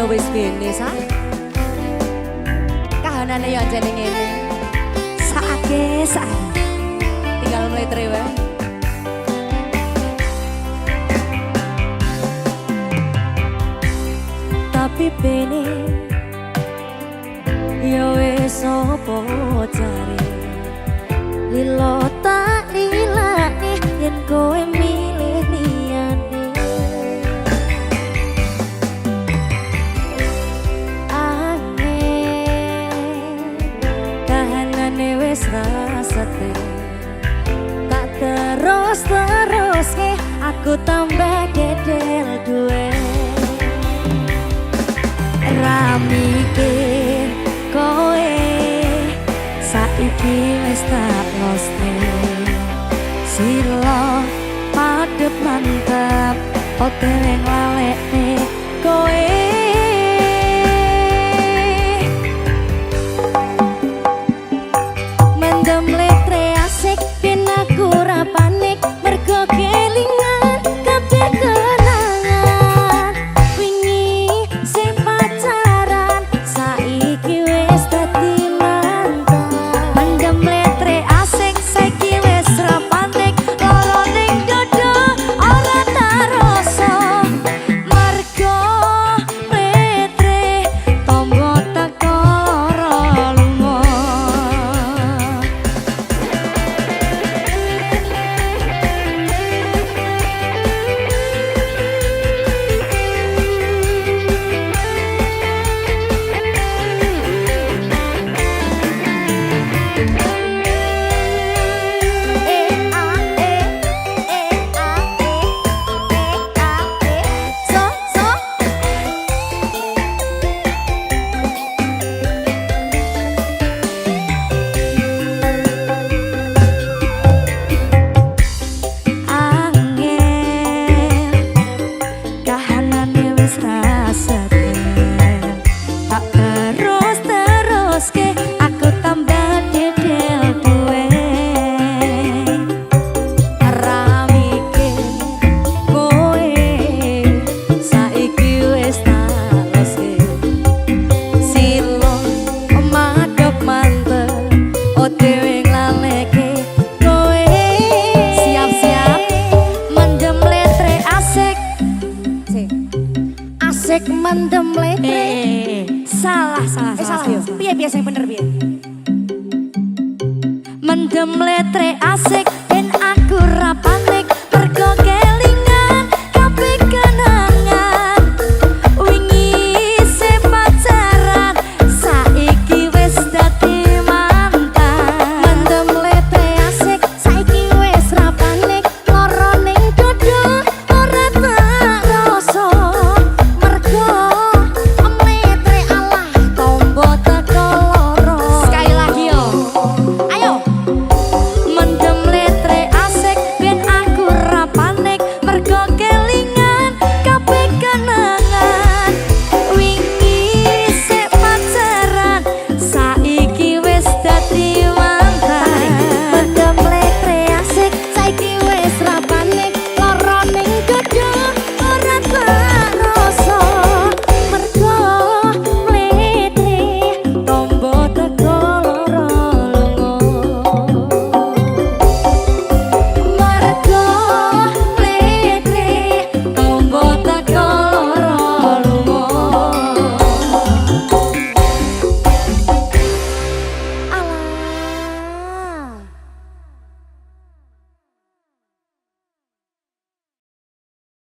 wis bene sa. Kahanane yo anjene ngene. Saake tinggal mletre wae. Tapi bene yo wis opo jare lilo tak lilane yen kowe milih liyane. Aneh kahanane wis rasate tak terus ke aku tambah gedel duwe. Ra mikir kowe saiki wis tak losne silo padhep mantep otewe nglalekne kowe. Mendem letre asik ben aku ra panik mergo kelingan kabeh kenangan wingi sing pacaran saiki wis dadi mantan. Mendem letre asik saiki wis ra panik loro ning dodo ora taroso mergo letre tombo teko lara lunga. Mendem letre salah piye biasa yang bener piye. Mendem letre asik